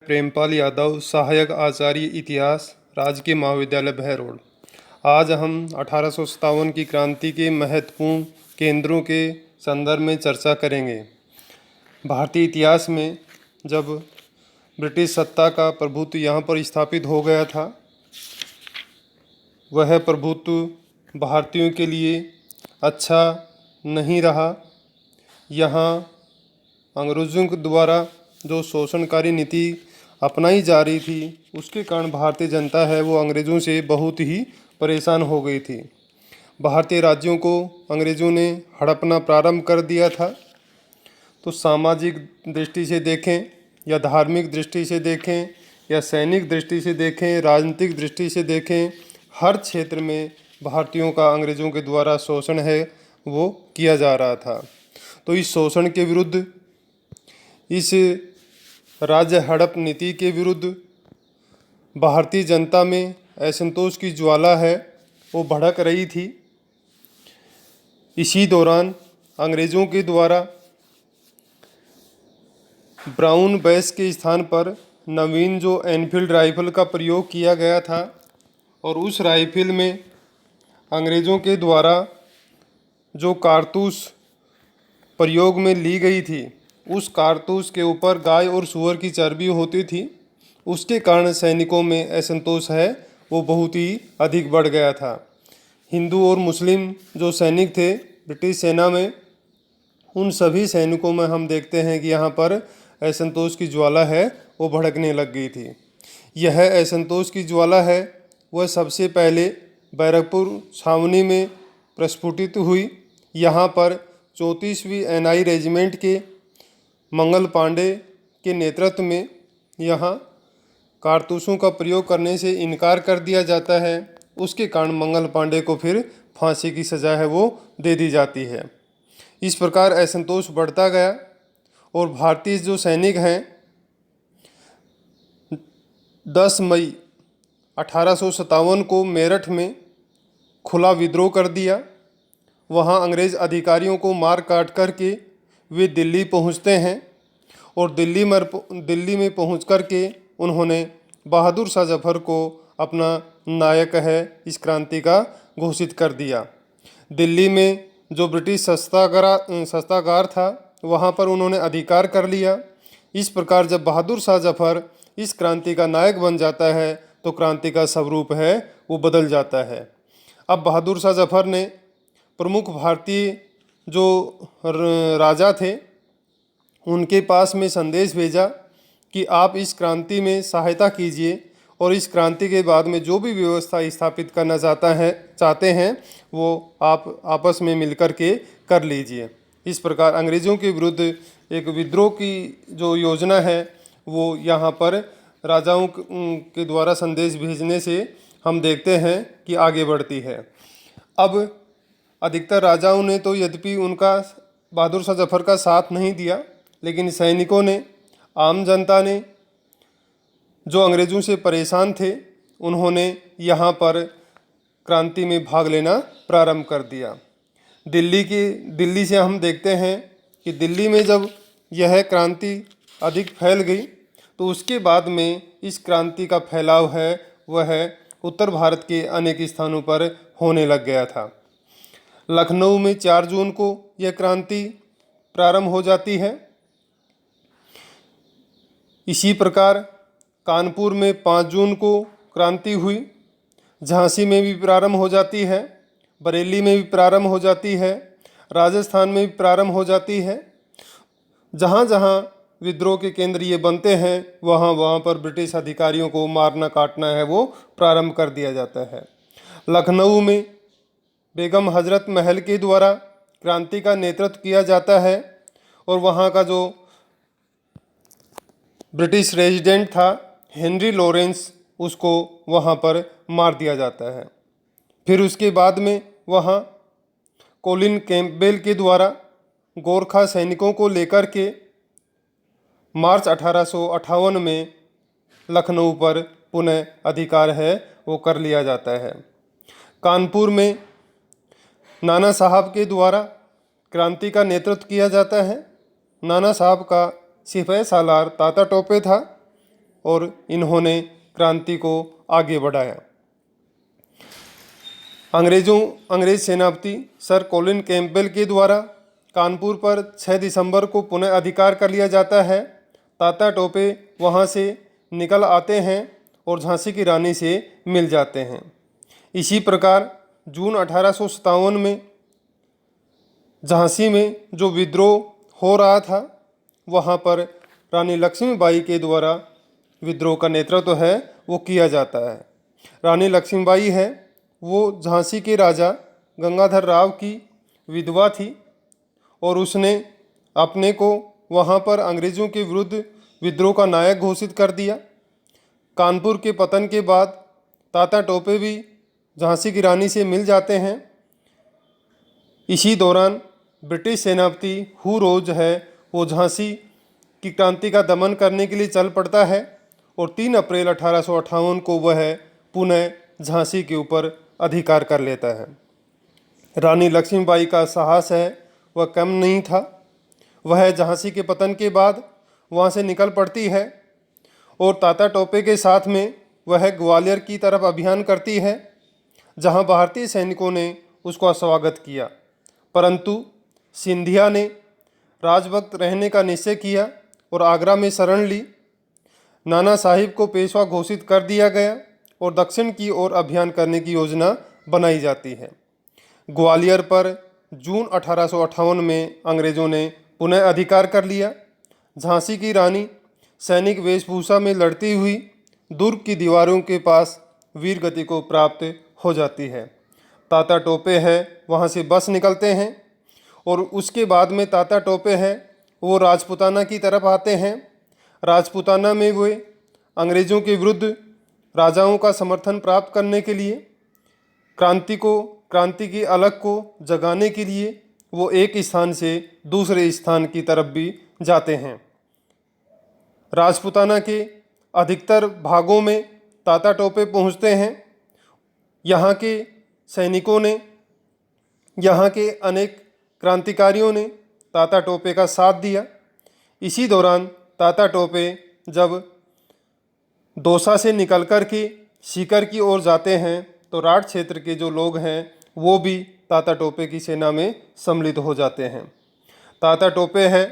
प्रेमपाल यादव, सहायक आचार्य इतिहास, राजकीय महाविद्यालय बहरोड। आज हम 1857 की क्रांति के महत्वपूर्ण केंद्रों के संदर्भ में चर्चा करेंगे। भारतीय इतिहास में जब ब्रिटिश सत्ता का प्रभुत्व यहाँ पर स्थापित हो गया था, वह प्रभुत्व भारतीयों के लिए अच्छा नहीं रहा। यहाँ अंग्रेज़ों के द्वारा जो शोषणकारी नीति अपनाई जा रही थी, उसके कारण भारतीय जनता है वो अंग्रेज़ों से बहुत ही परेशान हो गई थी। भारतीय राज्यों को अंग्रेज़ों ने हड़पना प्रारंभ कर दिया था। तो सामाजिक दृष्टि से देखें या धार्मिक दृष्टि से देखें या सैनिक दृष्टि से देखें, राजनीतिक दृष्टि से देखें, हर क्षेत्र में भारतीयों का अंग्रेज़ों के द्वारा शोषण है वो किया जा रहा था। तो इस शोषण के विरुद्ध, इस राज्य हड़प नीति के विरुद्ध भारतीय जनता में असंतोष की ज्वाला है वो भड़क रही थी। इसी दौरान अंग्रेज़ों के द्वारा ब्राउन बैस के स्थान पर नवीन जो एनफील्ड राइफल का प्रयोग किया गया था, और उस राइफल में अंग्रेज़ों के द्वारा जो कारतूस प्रयोग में ली गई थी, उस कारतूस के ऊपर गाय और सूअर की चर्बी होती थी। उसके कारण सैनिकों में असंतोष है वो बहुत ही अधिक बढ़ गया था। हिंदू और मुस्लिम जो सैनिक थे ब्रिटिश सेना में, उन सभी सैनिकों में हम देखते हैं कि यहाँ पर असंतोष की ज्वाला है वो भड़कने लग गई थी। यह असंतोष की ज्वाला है वह सबसे पहले बैरकपुर छावनी में प्रस्फुटित हुई। यहाँ पर 34वीं NI रेजिमेंट के मंगल पांडे के नेतृत्व में यहाँ कारतूसों का प्रयोग करने से इनकार कर दिया जाता है। उसके कारण मंगल पांडे को फिर फांसी की सज़ा है वो दे दी जाती है। इस प्रकार असंतोष बढ़ता गया और भारतीय जो सैनिक हैं 10 मई 1857 को मेरठ में खुला विद्रोह कर दिया। वहाँ अंग्रेज़ अधिकारियों को मार काट करके वे दिल्ली पहुँचते हैं, और दिल्ली में पहुँच कर के उन्होंने बहादुर शाह जफ़र को अपना नायक है इस क्रांति का घोषित कर दिया। दिल्ली में जो ब्रिटिश शस्त्रागार था वहाँ पर उन्होंने अधिकार कर लिया। इस प्रकार जब बहादुर शाह जफ़र इस क्रांति का नायक बन जाता है तो क्रांति का स्वरूप है वो बदल जाता है। अब बहादुर शाह जफ़र ने प्रमुख भारतीय जो राजा थे उनके पास में संदेश भेजा कि आप इस क्रांति में सहायता कीजिए, और इस क्रांति के बाद में जो भी व्यवस्था स्थापित करना चाहते हैं वो आप आपस में मिलकर के कर लीजिए। इस प्रकार अंग्रेज़ों के विरुद्ध एक विद्रोह की जो योजना है वो यहाँ पर राजाओं के द्वारा संदेश भेजने से हम देखते हैं कि आगे बढ़ती है। अब अधिकतर राजाओं ने तो यद्यपि उनका बहादुर शाह जफ़र का साथ नहीं दिया, लेकिन सैनिकों ने, आम जनता ने, जो अंग्रेज़ों से परेशान थे, उन्होंने यहाँ पर क्रांति में भाग लेना प्रारंभ कर दिया। दिल्ली से हम देखते हैं कि दिल्ली में जब यह क्रांति अधिक फैल गई तो उसके बाद में इस क्रांति का फैलाव है वह उत्तर भारत के अनेक स्थानों पर होने लग गया था। लखनऊ में 4 जून को यह क्रांति प्रारंभ हो जाती है। इसी प्रकार कानपुर में 5 जून को क्रांति हुई। झांसी में भी प्रारंभ हो जाती है, बरेली में भी प्रारंभ हो जाती है, राजस्थान में भी प्रारंभ हो जाती है। जहाँ जहाँ विद्रोह के केंद्र ये बनते हैं वहाँ पर ब्रिटिश अधिकारियों को मारना काटना है वो प्रारंभ कर दिया जाता है। लखनऊ में बेगम हजरत महल के द्वारा क्रांति का नेतृत्व किया जाता है, और वहाँ का जो ब्रिटिश रेजिडेंट था हेनरी लॉरेंस, उसको वहाँ पर मार दिया जाता है। फिर उसके बाद में वहाँ कोलिन कैंपबेल के द्वारा गोरखा सैनिकों को लेकर के मार्च 1858 में लखनऊ पर पुनः अधिकार है वो कर लिया जाता है। कानपुर में नाना साहब के द्वारा क्रांति का नेतृत्व किया जाता है। नाना साहब का सिपह सालार ताता टोपे था। और इन्होंने क्रांति को आगे बढ़ाया। अंग्रेज सेनापति सर कॉलिन कैंपबेल के द्वारा कानपुर पर 6 दिसंबर को पुनः अधिकार कर लिया जाता है। तात्या टोपे वहां से निकल आते हैं और झांसी की रानी से मिल जाते हैं। इसी प्रकार जून 1857 में झांसी में जो विद्रोह हो रहा था वहाँ पर रानी लक्ष्मीबाई के द्वारा विद्रोह का नेतृत्व है वो किया जाता है। रानी लक्ष्मीबाई है वो झांसी के राजा गंगाधर राव की विधवा थी और उसने अपने को वहाँ पर अंग्रेज़ों के विरुद्ध विद्रोह का नायक घोषित कर दिया। कानपुर के पतन के बाद तात्या टोपे भी झांसी की रानी से मिल जाते हैं। इसी दौरान ब्रिटिश सेनापति हू रोज है वो झांसी की क्रांति का दमन करने के लिए चल पड़ता है और 3 अप्रैल 1858 को वह पुनः झांसी के ऊपर अधिकार कर लेता है। रानी लक्ष्मीबाई का साहस है वह कम नहीं था। वह झांसी के पतन के बाद वहाँ से निकल पड़ती है और तात्या टोपे के साथ में वह ग्वालियर की तरफ अभियान करती है, जहाँ भारतीय सैनिकों ने उसका स्वागत किया। परंतु सिंधिया ने राजभक्त रहने का निश्चय किया और आगरा में शरण ली। नाना साहिब को पेशवा घोषित कर दिया गया और दक्षिण की ओर अभियान करने की योजना बनाई जाती है। ग्वालियर पर जून 1858 में अंग्रेज़ों ने पुनः अधिकार कर लिया। झांसी की रानी सैनिक वेशभूषा में लड़ती हुई दुर्ग की दीवारों के पास वीर गति को प्राप्त हो जाती है। तात्या टोपे है वहाँ से बस निकलते हैं और उसके बाद में तात्या टोपे है वो राजपूताना की तरफ आते हैं। राजपूताना में वे अंग्रेज़ों के विरुद्ध राजाओं का समर्थन प्राप्त करने के लिए क्रांति की अलग को जगाने के लिए वो एक स्थान से दूसरे स्थान की तरफ भी जाते हैं। राजपूताना के अधिकतर भागों में तात्या टोपे पहुंचते हैं। यहाँ के सैनिकों ने, यहाँ के अनेक क्रांतिकारियों ने तात्या टोपे का साथ दिया। इसी दौरान तात्या टोपे जब दौसा से निकलकर के सीकर की ओर जाते हैं तो राठ क्षेत्र के जो लोग हैं वो भी तात्या टोपे की सेना में सम्मिलित हो जाते हैं। तात्या टोपे है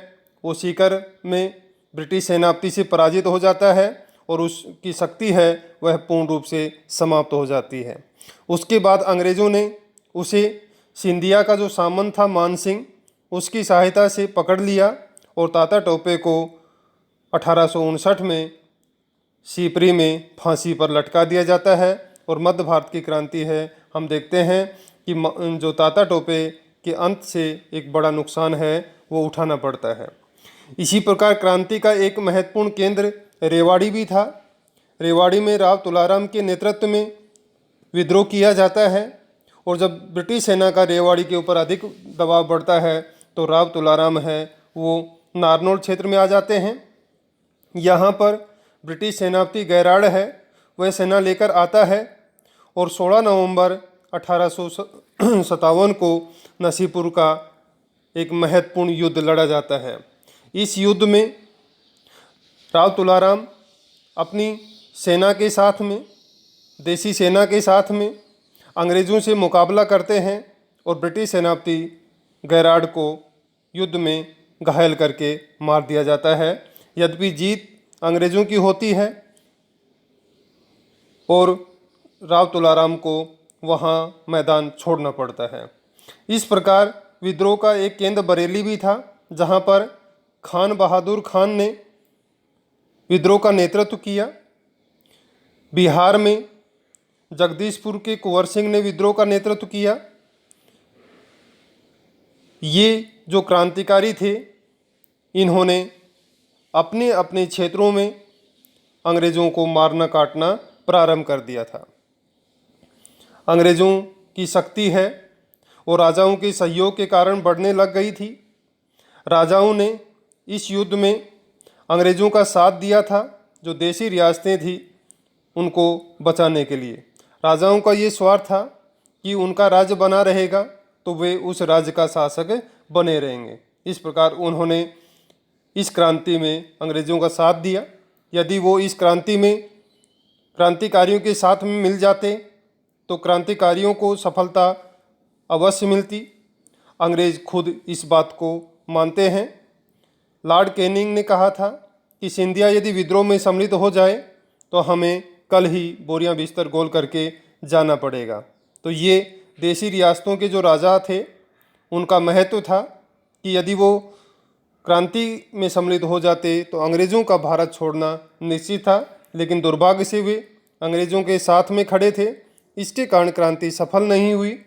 वो सीकर में ब्रिटिश सेनापति से पराजित हो जाता है और उसकी शक्ति है वह पूर्ण रूप से समाप्त हो जाती है। उसके बाद अंग्रेज़ों ने उसे सिंधिया का जो सामंत था मान सिंह, उसकी सहायता से पकड़ लिया और तात्या टोपे को 1859 में सीपरी में फांसी पर लटका दिया जाता है। और मध्य भारत की क्रांति है हम देखते हैं कि जो तात्या टोपे के अंत से एक बड़ा नुकसान है वो उठाना पड़ता है। इसी प्रकार क्रांति का एक महत्वपूर्ण केंद्र रेवाड़ी भी था। रेवाड़ी में राव तुलाराम के नेतृत्व में विद्रोह किया जाता है और जब ब्रिटिश सेना का रेवाड़ी के ऊपर अधिक दबाव बढ़ता है तो राव तुलाराम है वो नारनौल क्षेत्र में आ जाते हैं। यहाँ पर ब्रिटिश सेनापति गैराड है वह सेना लेकर आता है और 16 नवंबर 1857 को नसीपुर का एक महत्वपूर्ण युद्ध लड़ा जाता है। इस युद्ध में राव तुलाराम अपनी सेना के साथ में, देसी सेना के साथ में अंग्रेज़ों से मुकाबला करते हैं और ब्रिटिश सेनापति गैराड को युद्ध में घायल करके मार दिया जाता है। यद्यपि जीत अंग्रेज़ों की होती है और राव तुलाराम को वहाँ मैदान छोड़ना पड़ता है। इस प्रकार विद्रोह का एक केंद्र बरेली भी था, जहाँ पर खान बहादुर खान ने विद्रोह का नेतृत्व किया। बिहार में जगदीशपुर के कुंवर सिंह ने विद्रोह का नेतृत्व किया। ये जो क्रांतिकारी थे इन्होंने अपने अपने क्षेत्रों में अंग्रेज़ों को मारना काटना प्रारंभ कर दिया था। अंग्रेज़ों की शक्ति है और राजाओं के सहयोग के कारण बढ़ने लग गई थी। राजाओं ने इस युद्ध में अंग्रेज़ों का साथ दिया था। जो देसी रियासतें थी उनको बचाने के लिए राजाओं का ये स्वार्थ था कि उनका राज्य बना रहेगा तो वे उस राज्य का शासक बने रहेंगे। इस प्रकार उन्होंने इस क्रांति में अंग्रेज़ों का साथ दिया यदि वो इस क्रांति में क्रांतिकारियों के साथ में मिल जाते तो क्रांतिकारियों को सफलता अवश्य मिलती। अंग्रेज खुद इस बात को मानते हैं। लॉर्ड कैनिंग ने कहा था कि सिंधिया यदि विद्रोह में सम्मिलित हो जाए तो हमें कल ही बोरियां बिस्तर गोल करके जाना पड़ेगा। तो ये देशी रियासतों के जो राजा थे उनका महत्व था कि यदि वो क्रांति में सम्मिलित हो जाते तो अंग्रेज़ों का भारत छोड़ना निश्चित था, लेकिन दुर्भाग्य से वे अंग्रेज़ों के साथ में खड़े थे। इसके कारण क्रांति सफल नहीं हुई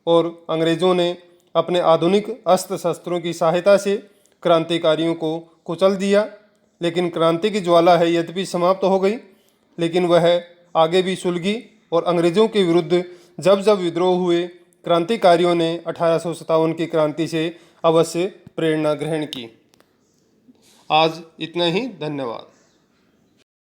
और अंग्रेज़ों ने अपने आधुनिक अस्त्र शस्त्रों की सहायता से क्रांतिकारियों को कुचल दिया। लेकिन क्रांति की ज्वाला है यद्यपि समाप्त हो गई, लेकिन वह आगे भी सुलगी और अंग्रेज़ों के विरुद्ध जब जब विद्रोह हुए क्रांतिकारियों ने 1857 की क्रांति से अवश्य प्रेरणा ग्रहण की। आज इतना ही, धन्यवाद।